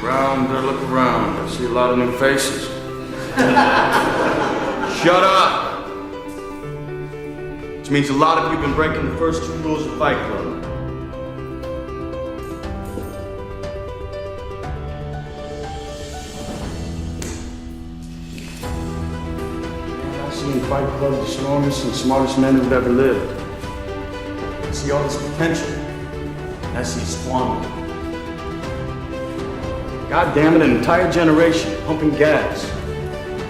Around, I look around. I see a lot of new faces. Shut up! Which means a lot of you have been breaking the first 2 rules of Fight Club. I've seen Fight Club the strongest and smartest men who've ever lived. I see all this potential. And I see squandered. God damn it, an entire generation pumping gas,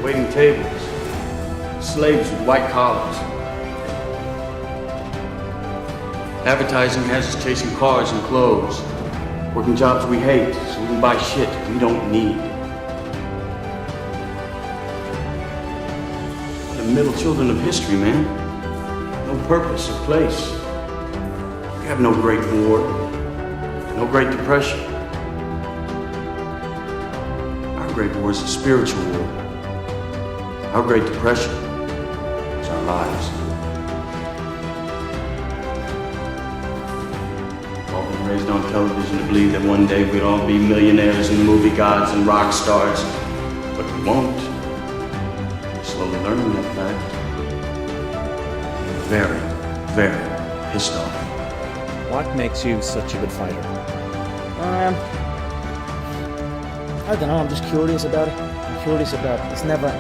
waiting tables, slaves with white collars. Advertising has us chasing cars and clothes, working jobs we hate so we can buy shit we don't need. The middle children of history, man. No purpose or place. We have no Great War, no Great Depression. Our Great War is a spiritual war. Our Great Depression is our lives. We've all been raised on television to believe that one day we'd all be millionaires and movie gods and rock stars, but we won't. We're slowly learning that fact. We're very, very pissed off. What makes you such a good fighter? I don't know, I'm just curious about it. It's never,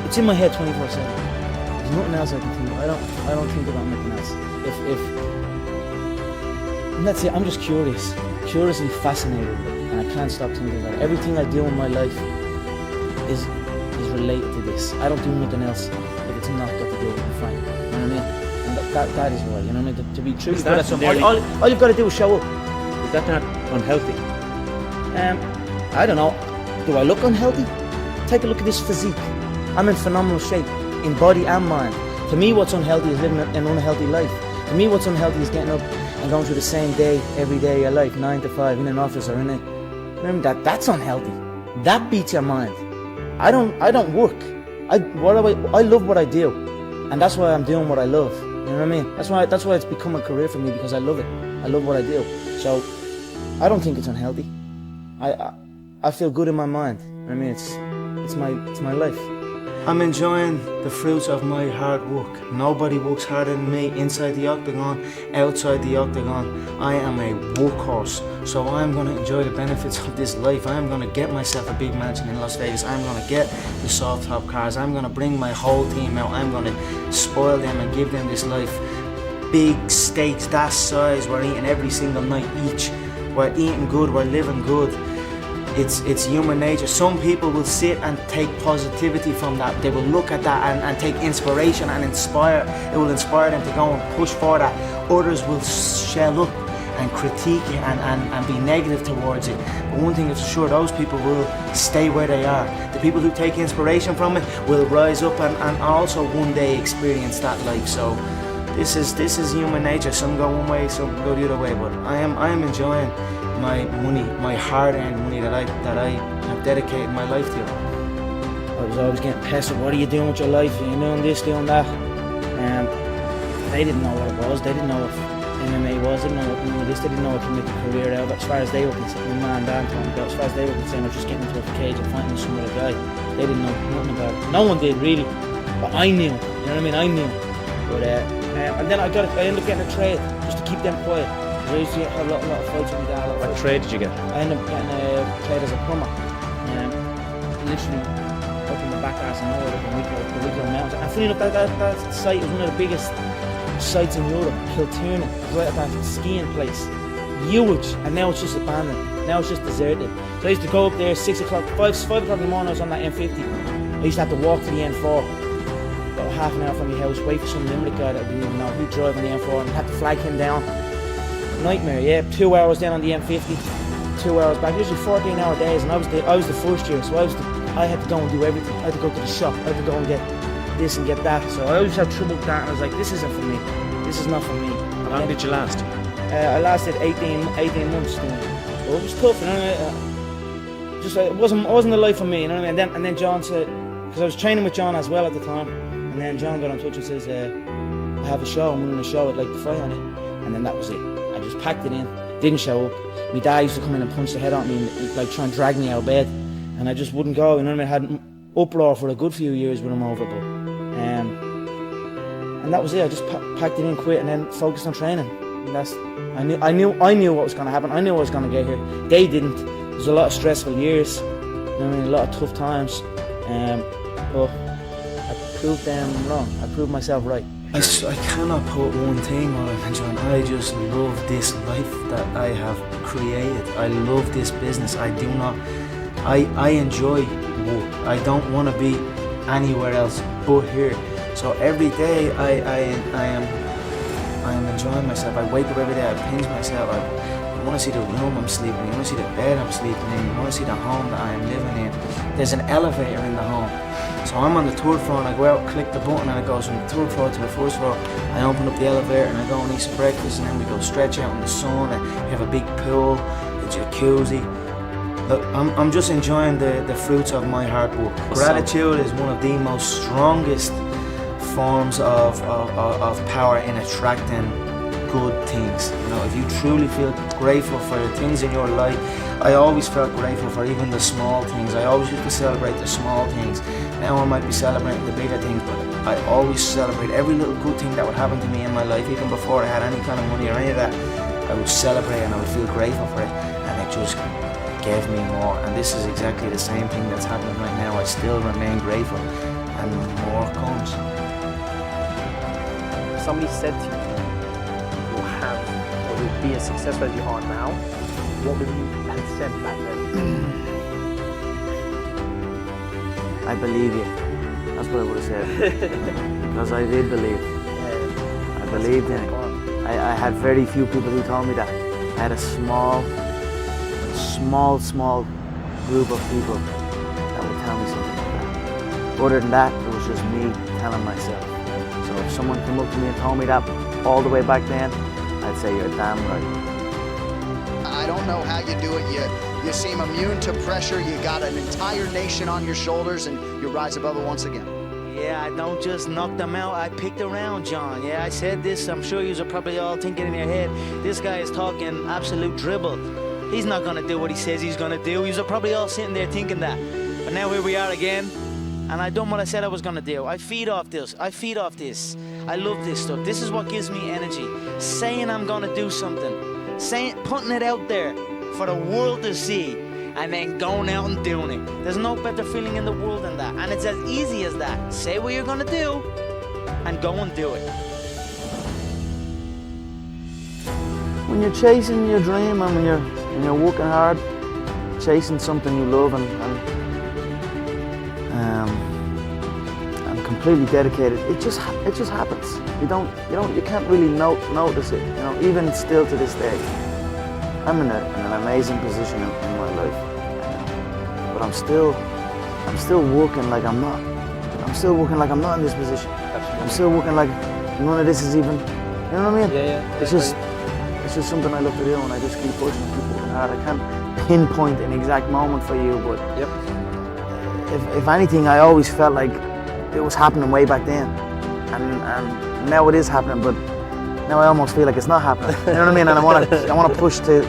it's in my head 24/7. There's nothing else I can think of. I don't think about nothing else. And that's it, I'm just curiously fascinated, and I can't stop thinking about it. Everything I do in my life is related to this. I don't do nothing else if it's not got to do with fighting. You know what I mean? And that is why, you know what I mean? To be true, all you've got to do is show up. Is that not unhealthy? I don't know. Do I look unhealthy? Take a look at this physique. I'm in phenomenal shape, in body and mind. To me, what's unhealthy is living an unhealthy life. To me, what's unhealthy is getting up and going through the same day every day of your life, 9 to 5, in an office or in a... Remember that's unhealthy. That beats your mind. I don't work. I love what I do, and that's why I'm doing what I love. You know what I mean? That's why it's become a career for me, because I love it. I love what I do. So I don't think it's unhealthy. I feel good in my mind. I mean, it's my life. I'm enjoying the fruits of my hard work. Nobody works harder than me inside the octagon, outside the octagon. I am a workhorse, so I'm going to enjoy the benefits of this life. I'm going to get myself a big mansion in Las Vegas. I'm going to get the soft top cars. I'm going to bring my whole team out. I'm going to spoil them and give them this life. Big steaks that size, we're eating every single night each. We're eating good, we're living good. It's human nature. Some people will sit and take positivity from that. They will look at that and take inspiration and inspire. It will inspire them to go and push for that. Others will shell up and critique it and be negative towards it. But one thing is for sure, those people will stay where they are. The people who take inspiration from it will rise up and also one day experience that life. So this is human nature. Some go one way, some go the other way. But I am enjoying my money, my hard-earned money that I have dedicated my life to. I was always getting pestered. What are you doing with your life? Are you doing this, doing that? They didn't know what it was. They didn't know what MMA was. They didn't know what this. They didn't know what to make a career out of. As far as they were concerned, my man Dan told me about. As far as they were concerned, I was just getting into a cage and fighting some other guy. They didn't know nothing about it. No one did really, but I knew. You know what I mean? I knew. But and then I ended up getting a trade just to keep them quiet. I used to have a lot of fights with my dad. What trade did you get? I ended up getting a trade as a plumber. Literally up in the back ass of nowhere, up in Wicklow Mountains. And funny enough, that site was one of the biggest sites in Europe, Kilturna. It was right at that skiing place. Huge, and now it's just abandoned. Now it's just deserted. So I used to go up there 6 o'clock, 5 o'clock in the morning. I was on that M50. I used to have to walk to the N4. About half an hour from your house, wait for some Limerick guy that I didn't even know who'd drive on the M4 and had to flag him down. Nightmare, yeah. 2 hours down on the M50, 2 hours back. Usually 14-hour days, and I was the first year, so I had to go and do everything. I had to go to the shop. I had to go and get this and get that. So I always had trouble with that, and I was like, this isn't for me. This is not for me. How long did you last? I lasted 18 months. Well, it was tough, you know. It wasn't the life for me, you know what I mean. And then John said, because I was training with John as well at the time, and then John got in touch and says, I have a show. I'm running a show. I'd like to fight on it, and then that was it. I just packed it in. didn't show up. My dad used to come in and punch the head out of me and like try and drag me out of bed, and I just wouldn't go. You know what I mean? I had an uproar for a good few years with him over, but and that was it. I just packed it in, quit, and then focused on training. And that's I knew what was going to happen. I knew I was going to get here. They didn't. There was a lot of stressful years. You know what I mean? A lot of tough times. But I proved them wrong. I proved myself right. I cannot put one thing on it, John. I just love this life that I have created. I love this business. I enjoy work. I don't want to be anywhere else but here. So every day I am enjoying myself. I wake up every day, I pinch myself. I want to see the room I'm sleeping in. I want to see the bed I'm sleeping in. I want to see the home that I am living in. There's an elevator in the home. So I'm on the third floor and I go out, click the button, and it goes from the third floor to the first floor. I open up the elevator and I go and eat some breakfast, and then we go stretch out in the sun, and we have a big pool, a jacuzzi. Look, I'm just enjoying the fruits of my hard work. Gratitude is one of the most strongest forms of power in attracting good things. You know, if you truly feel grateful for the things in your life, I always felt grateful for even the small things. I always used to celebrate the small things. Now I might be celebrating the bigger things, but I always celebrate every little good thing that would happen to me in my life, even before I had any kind of money or any of that. I would celebrate and I would feel grateful for it, and it just gave me more. And this is exactly the same thing that's happening right now. I still remain grateful, and more comes. Somebody said to you, you'll have, or you'll be as successful as you are now, what would you have said back then? I believe you. That's what I would have said. Because I did believe. I believed in it. I had very few people who told me that. I had a small group of people that would tell me something like that. Other than that, it was just me telling myself. So if someone came up to me and told me that all the way back then, I'd say you're damn right. I don't know how you do it. You seem immune to pressure. You got an entire nation on your shoulders, and you rise above it once again. Yeah, I don't just knock them out. I picked around, John. Yeah, I said this. I'm sure you're probably all thinking in your head, this guy is talking absolute dribble. He's not going to do what he says he's going to do. You're probably all sitting there thinking that. But now here we are again, and I done what I said I was going to do. I feed off this. I love this stuff. This is what gives me energy. Saying I'm going to do something. Putting it out there for the world to see, and then going out and doing it. There's no better feeling in the world than that, and it's as easy as that. Say what you're gonna do, and go and do it. When you're chasing your dream, and when you're working hard, chasing something you love, and completely dedicated, it just happens. You can't really notice it. You know, even still to this day. I'm in an amazing position in my life, but I'm still working like I'm not. I'm still working like I'm not in this position. Absolutely. I'm still working like none of this is even. You know what I mean? Yeah. It's just something I love to do, and I just keep pushing, keep working hard. I can't pinpoint an exact moment for you, but if anything, I always felt like it was happening way back then, and now it is happening, but. Now I almost feel like it's not happening. You know what I mean? And I want to push to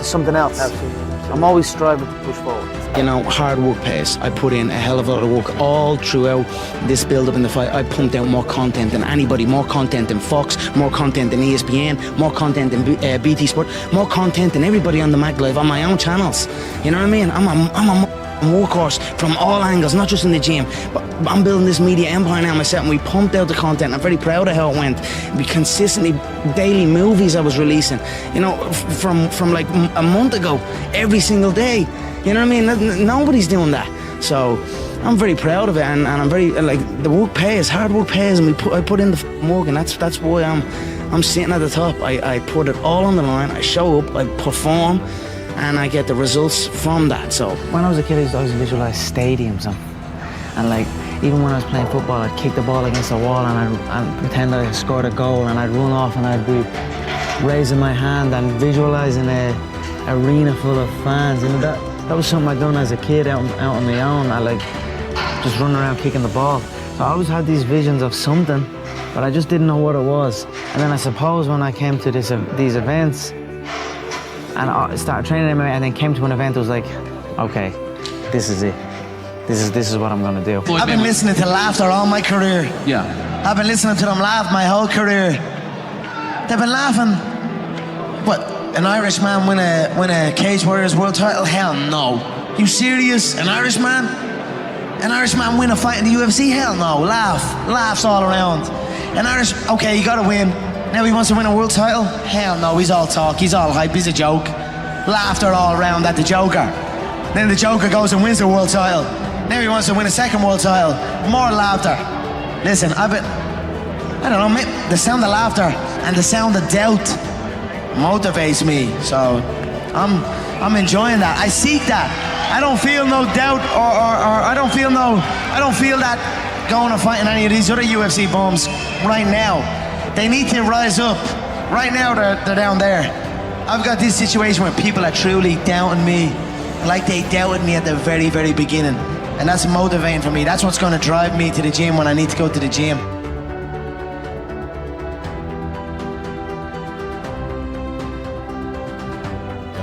something else. Absolutely. I'm always striving to push forward. You know, hard work pays. I put in a hell of a lot of work all throughout this build-up in the fight. I pumped out more content than anybody, more content than Fox, more content than ESPN, more content than BT Sport, more content than everybody on the Mag Live on my own channels. You know what I mean? I'm a workhorse from all angles, not just in the gym, but I'm building this media empire now myself, and we pumped out the content. I'm very proud of how it went. We consistently, daily movies I was releasing, you know, from like a month ago, every single day. You know what I mean? Nobody's doing that. So I'm very proud of it, and I'm very, like, the work pays, hard work pays, and I put in the work, and that's why I'm sitting at the top. I put it all on the line, I show up, I perform, and I get the results from that. So when I was a kid, I used to always visualize stadiums, and like, even when I was playing football, I'd kick the ball against the wall, and I'd pretend I scored a goal, and I'd run off, and I'd be raising my hand and visualizing a arena full of fans. You know, that was something I'd done as a kid out on my own. I like just running around kicking the ball. So I always had these visions of something, but I just didn't know what it was. And then I suppose when I came to these events, and I started training MMA, and then came to an event. I was like, okay, this is it. This is what I'm gonna do. I've been listening to laughter all my career. Yeah. I've been listening to them laugh my whole career. They've been laughing. What? An Irishman win a Cage Warriors world title? Hell no. You serious? An Irishman? An Irishman win a fight in the UFC? Hell no. Laughs all around. Okay, you gotta win. Now he wants to win a world title? Hell no, he's all talk, he's all hype, he's a joke. Laughter all around at the Joker. Then the Joker goes and wins the world title. Now he wants to win a second world title. More laughter. Listen, I don't know, the sound of laughter and the sound of doubt motivates me. So I'm enjoying that. I seek that. I don't feel no doubt or I don't feel that going and fighting any of these other UFC bums right now. They need to rise up. Right now they're down there. I've got this situation where people are truly doubting me like they doubted me at the very, very beginning. And that's motivating for me. That's what's going to drive me to the gym when I need to go to the gym.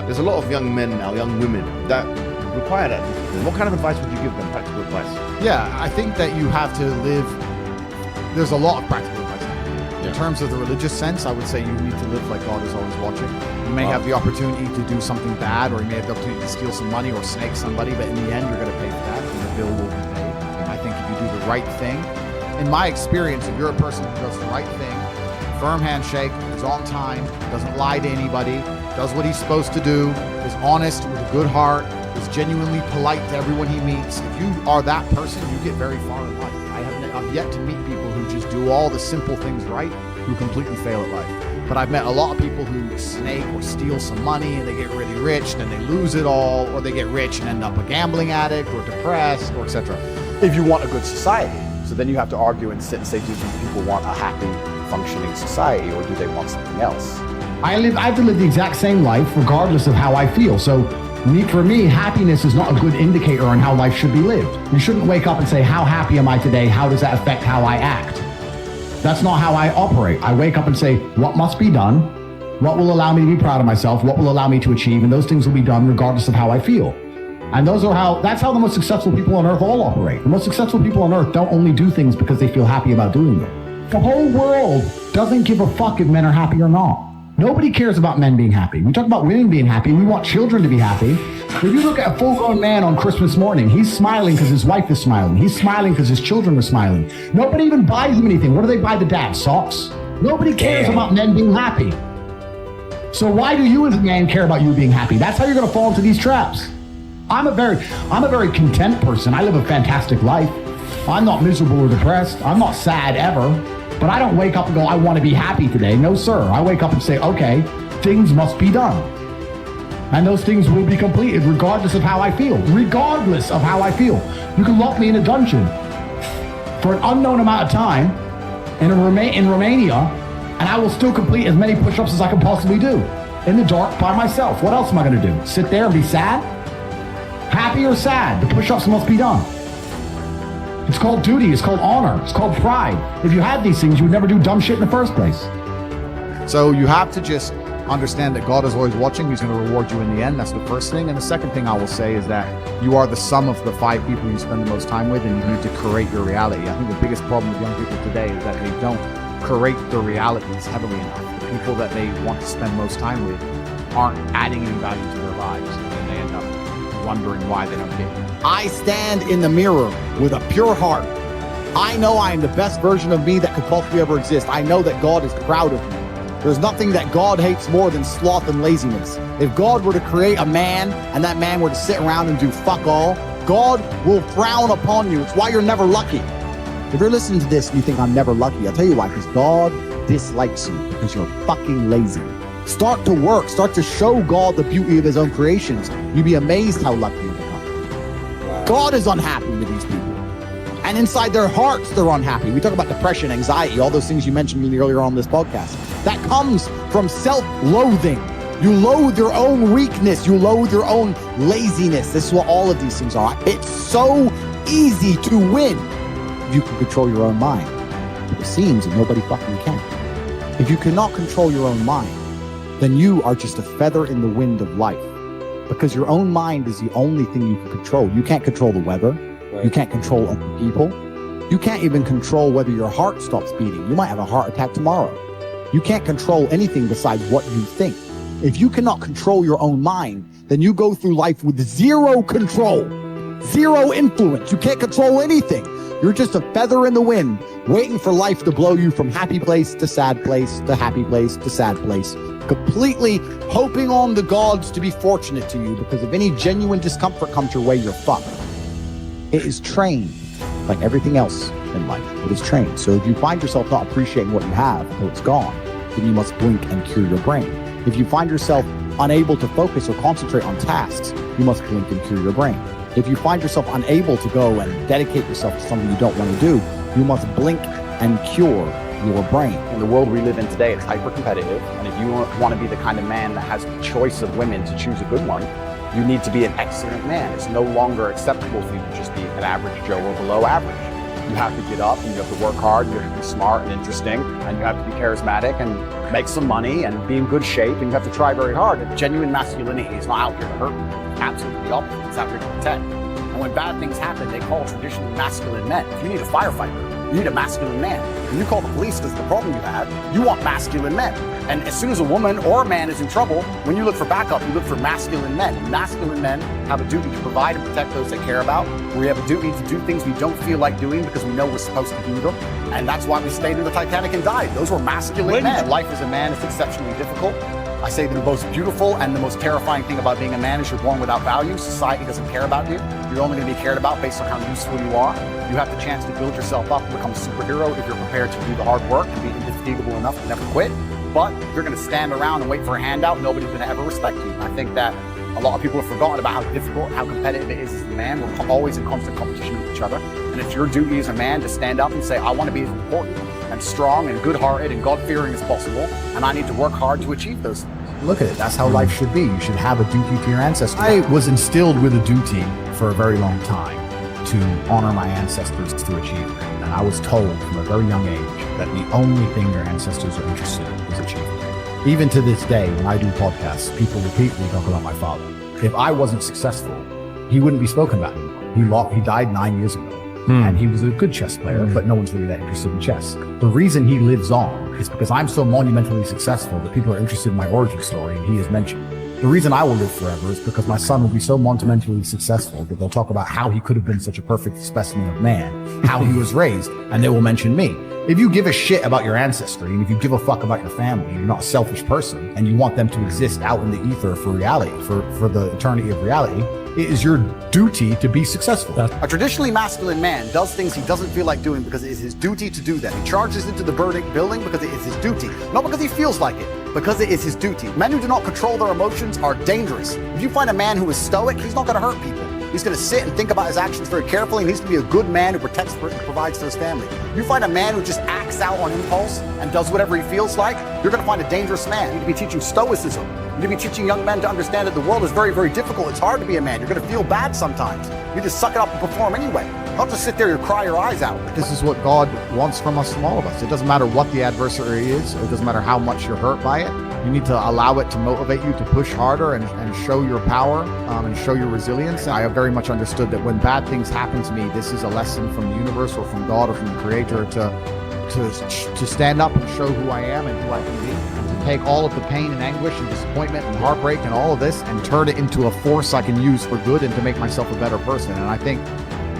There's a lot of young men now, young women, that require that discipline. What kind of advice would you give them, practical advice? Yeah, I think that you have to live, there's a lot of practical advice. In terms of the religious sense, I would say you need to live like God is always watching. You may have the opportunity to do something bad, or you may have the opportunity to steal some money or snake somebody, but in the end, you're going to pay for that, and the bill will be paid. I think if you do the right thing, in my experience, if you're a person who does the right thing, firm handshake, is on time, doesn't lie to anybody, does what he's supposed to do, is honest with a good heart, is genuinely polite to everyone he meets. If you are that person, you get very far in life. I've yet to meet people who just do all the simple things right, who completely fail at life. But I've met a lot of people who snake or steal some money and they get really rich, then they lose it all, or they get rich and end up a gambling addict or depressed, or etc. If you want a good society, so then you have to argue and sit and say, do these people want a happy, functioning society, or do they want something else? I have to live the exact same life regardless of how I feel. So for me, happiness is not a good indicator on how life should be lived. You shouldn't wake up and say, how happy am I today? How does that affect how I act? That's not how I operate. I wake up and say, what must be done? What will allow me to be proud of myself? What will allow me to achieve? And those things will be done regardless of how I feel. And that's how the most successful people on earth all operate. The most successful people on earth don't only do things because they feel happy about doing them. The whole world doesn't give a fuck if men are happy or not. Nobody cares about men being happy. We talk about women being happy. We want children to be happy. If you look at a full-grown man on Christmas morning, he's smiling because his wife is smiling. He's smiling because his children are smiling. Nobody even buys him anything. What do they buy the dad? Socks? Nobody cares about men being happy. So why do you as a man care about you being happy? That's how you're going to fall into these traps. I'm a very content person. I live a fantastic life. I'm not miserable or depressed. I'm not sad ever. But I don't wake up and go, I want to be happy today. No, sir. I wake up and say, okay, things must be done. And those things will be completed regardless of how I feel. Regardless of how I feel. You can lock me in a dungeon for an unknown amount of time in Romania, and I will still complete as many push-ups as I can possibly do. In the dark by myself. What else am I going to do? Sit there and be sad? Happy or sad? The push-ups must be done. It's called duty, it's called honor, it's called pride. If you had these things, you would never do dumb shit in the first place. So you have to just understand that God is always watching. He's going to reward you in the end. That's the first thing. And the second thing I will say is that you are the sum of the 5 people you spend the most time with, and you need to create your reality. I think the biggest problem with young people today is that they don't create their realities heavily enough. The people that they want to spend most time with aren't adding any value to their lives, and then they end up wondering why they don't get it. I stand in the mirror with a pure heart. I know I am the best version of me that could possibly ever exist. I know that God is proud of me. There's nothing that God hates more than sloth and laziness. If God were to create a man and that man were to sit around and do fuck all, God will frown upon you. It's why you're never lucky. If you're listening to this and you think I'm never lucky, I'll tell you why, because God dislikes you because you're fucking lazy. Start to work. Start to show God the beauty of his own creations. You'd be amazed how lucky you become. God is unhappy with these people. And inside their hearts, they're unhappy. We talk about depression, anxiety, all those things you mentioned to me earlier on this podcast. That comes from self-loathing. You loathe your own weakness. You loathe your own laziness. This is what all of these things are. It's so easy to win if you can control your own mind. But it seems that nobody fucking can. If you cannot control your own mind, then you are just a feather in the wind of life. Because your own mind is the only thing you can control. You can't control the weather. Right. You can't control other people. You can't even control whether your heart stops beating. You might have a heart attack tomorrow. You can't control anything besides what you think. If you cannot control your own mind, then you go through life with zero control, zero influence. You can't control anything. You're just a feather in the wind, waiting for life to blow you from happy place to sad place to happy place to sad place, completely hoping on the gods to be fortunate to you, because if any genuine discomfort comes your way, you're fucked. It is trained, like everything else in life. It is trained. So if you find yourself not appreciating what you have until it's gone, then you must blink and cure your brain. If you find yourself unable to focus or concentrate on tasks, you must blink and cure your brain. If you find yourself unable to go and dedicate yourself to something you don't want to do, you must blink and cure your brain. In the world we live in today, it's hyper competitive. And if you want to be the kind of man that has the choice of women to choose a good one, you need to be an excellent man. It's no longer acceptable for you to just be an average Joe or below average. You have to get up and you have to work hard, and you have to be smart and interesting, and you have to be charismatic and make some money and be in good shape, and you have to try very hard. And genuine masculinity is not out here to hurt people. It's absolutely the opposite. It's out here to protect. And when bad things happen, they call traditionally masculine men. If you need a firefighter, you need a masculine man. When you call the police because of the problem you have, you want masculine men. And as soon as a woman or a man is in trouble, when you look for backup, you look for masculine men. Masculine men have a duty to provide and protect those they care about. We have a duty to do things we don't feel like doing because we know we're supposed to do them. And that's why we stayed in the Titanic and died. Those were masculine men. Life as a man is exceptionally difficult. I say the most beautiful and the most terrifying thing about being a man is you're born without value. Society doesn't care about you. You're only going to be cared about based on how useful you are. You have the chance to build yourself up and become a superhero if you're prepared to do the hard work and be indefatigable enough to never quit. But if you're going to stand around and wait for a handout, nobody's going to ever respect you. And I think that a lot of people have forgotten about how difficult, how competitive it is as a man. We're always in constant competition with each other. And it's your duty as a man to stand up and say, I want to be as important and strong and good-hearted and God-fearing as possible, and I need to work hard to achieve those things. Look at it. That's how life should be. You should have a duty to your ancestors. I was instilled with a duty for a very long time to honor my ancestors to achieve. And I was told from a very young age that the only thing your ancestors are interested in is achievement. Even to this day, when I do podcasts, people repeatedly talk about my father. If I wasn't successful, he wouldn't be spoken about anymore. He died 9 years ago. And he was a good chess player, but no one's really that interested in chess. The reason he lives on is because I'm so monumentally successful that people are interested in my origin story, and he is mentioned. The reason I will live forever is because my son will be so monumentally successful that they'll talk about how he could have been such a perfect specimen of man, how he was raised, and they will mention me. If you give a shit about your ancestry, and if you give a fuck about your family, and you're not a selfish person, and you want them to exist out in the ether for reality, for the eternity of reality, it is your duty to be successful. A traditionally masculine man does things he doesn't feel like doing because it is his duty to do them. He charges into the building because it is his duty, not because he feels like it, because it is his duty. Men who do not control their emotions are dangerous. If you find a man who is stoic, he's not going to hurt people. He's going to sit and think about his actions very carefully, and he's going to be a good man who protects and provides for his family. You find a man who just acts out on impulse and does whatever he feels like, you're going to find a dangerous man. You need to be teaching stoicism. You need to be teaching young men to understand that the world is very, very difficult. It's hard to be a man. You're going to feel bad sometimes. You just suck it up and perform anyway. Not just sit there and cry your eyes out. This is what God wants from us, from all of us. It doesn't matter what the adversary is. It doesn't matter how much you're hurt by it. You need to allow it to motivate you to push harder and show your power and show your resilience. I have very much understood that when bad things happen to me, this is a lesson from the universe or from God or from the Creator to stand up and show who I am and who I can be. And to take all of the pain and anguish and disappointment and heartbreak and all of this and turn it into a force I can use for good and to make myself a better person. And I think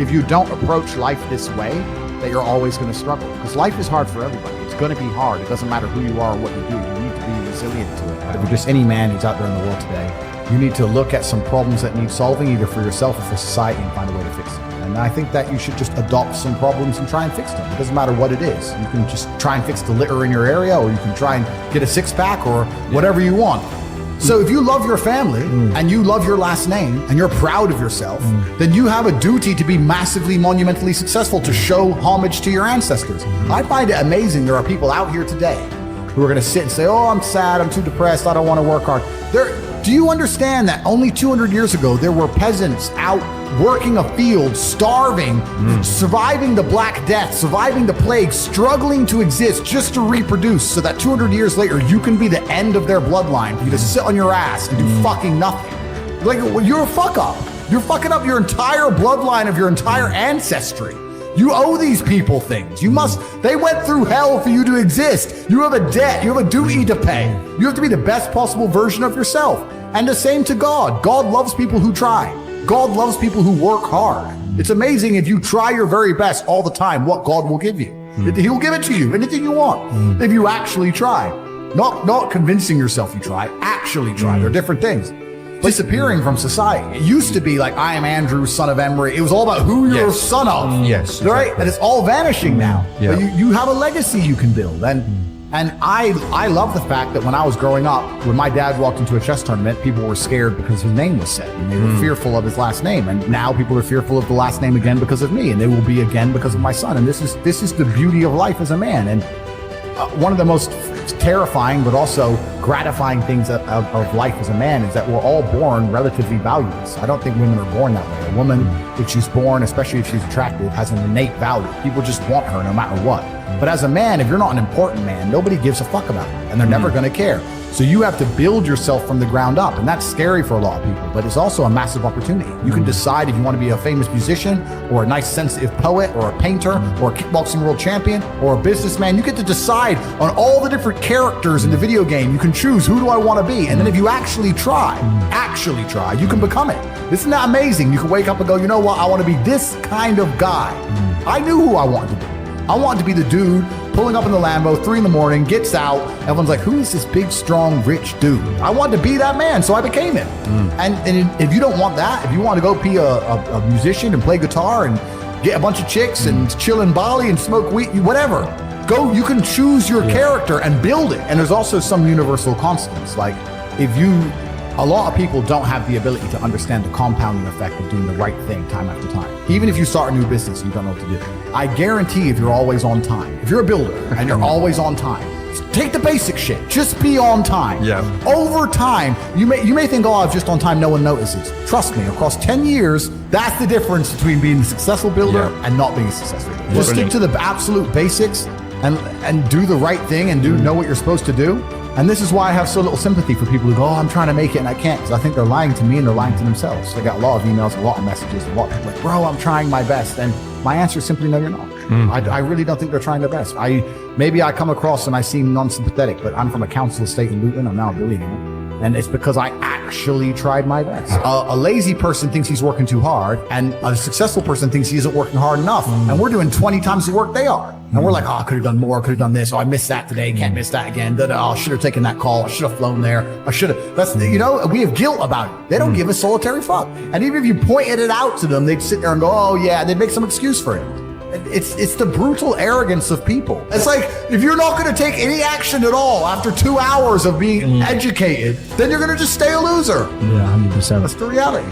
if you don't approach life this way, that you're always going to struggle. Because life is hard for everybody. It's going to be hard. It doesn't matter who you are or what you do. You need to be resilient to it. If you're just any man who's out there in the world today, you need to look at some problems that need solving, either for yourself or for society, and find a way to fix them. And I think that you should just adopt some problems and try and fix them. It doesn't matter what it is. You can just try and fix the litter in your area, or you can try and get a six-pack or whatever you want. So if you love your family and you love your last name and you're proud of yourself, then you have a duty to be massively, monumentally successful, to show homage to your ancestors. I find it amazing there are people out here today who are going to sit and say, oh, I'm sad, I'm too depressed, I don't want to work hard. Do you understand that only 200 years ago, there were peasants out working a field, starving, surviving the Black Death, surviving the plague, struggling to exist just to reproduce, so that 200 years later, you can be the end of their bloodline for you to sit on your ass and do fucking nothing. Like, well, you're a fuck up. You're fucking up your entire bloodline of your entire ancestry. You owe these people things. They went through hell for you to exist. You have a debt. You have a duty to pay. You have to be the best possible version of yourself. And the same to God. God loves people who try. God loves people who work hard. It's amazing if you try your very best all the time, what God will give you. He'll give it to you, anything you want, if you actually try. Not convincing yourself you try, actually try. They're different things. Disappearing from society. It used to be like, I am Andrew, son of Emery. It was all about who you're a son of. Yes. Right? Exactly. And it's all vanishing now. Yeah. But you have a legacy you can build. And I love the fact that when I was growing up, when my dad walked into a chess tournament, people were scared because his name was said, and they were fearful of his last name. And now people are fearful of the last name again because of me, and they will be again because of my son. And this is the beauty of life as a man. And one of the most terrifying but also gratifying things of life as a man is that we're all born relatively valueless. I don't think women are born that way. A woman, if she's born, especially if she's attractive, has an innate value. People just want her no matter what. But as a man, if you're not an important man, nobody gives a fuck about it, and they're never going to care. So you have to build yourself from the ground up, and that's scary for a lot of people, but it's also a massive opportunity. You can decide if you want to be a famous musician, or a nice sensitive poet, or a painter, or a kickboxing world champion, or a businessman. You get to decide on all the different characters in the video game. You can choose, who do I want to be? And then if you actually try, you can become it. Isn't that amazing? You can wake up and go, you know what? I want to be this kind of guy. I knew who I wanted to be. I wanted to be the dude pulling up in the Lambo, 3 a.m, gets out. Everyone's like, who is this big, strong, rich dude? I wanted to be that man, so I became it. And if you don't want that, if you want to go be a musician and play guitar and get a bunch of chicks and chill in Bali and smoke weed, whatever, go, you can choose your character and build it. And there's also some universal constants. Like, a lot of people don't have the ability to understand the compounding effect of doing the right thing time after time. Even if you start a new business, you don't know what to do. I guarantee if you're always on time, if you're a builder and you're always on time, take the basic shit, just be on time. Yeah. Over time, you may think, oh, I'm just on time, no one notices. Trust me, across 10 years, that's the difference between being a successful builder and not being a successful builder. Just stick to the absolute basics and do the right thing and know what you're supposed to do. And this is why I have so little sympathy for people who go, oh, I'm trying to make it and I can't, because I think they're lying to me and they're lying to themselves. I got a lot of emails, a lot of messages, a lot of people like, bro, I'm trying my best. And my answer is simply, no, you're not. I really don't think they're trying their best. Maybe I come across and I seem non-sympathetic, but I'm from a council estate in Luton. I'm now a billionaire. And it's because I actually tried my best. A lazy person thinks he's working too hard, and a successful person thinks he isn't working hard enough. And we're doing 20 times the work they are. And we're like, oh, I could have done more, could have done this. Oh, I missed that today, can't miss that again. Oh, I should have taken that call. I should have flown there. I should have. That's, we have guilt about it. They don't give a solitary fuck. And even if you pointed it out to them, they'd sit there and go, oh yeah, they'd make some excuse for it. It's the brutal arrogance of people. It's like, if you're not going to take any action at all after 2 hours of being educated, then you're going to just stay a loser. Yeah, 100%. That's the reality.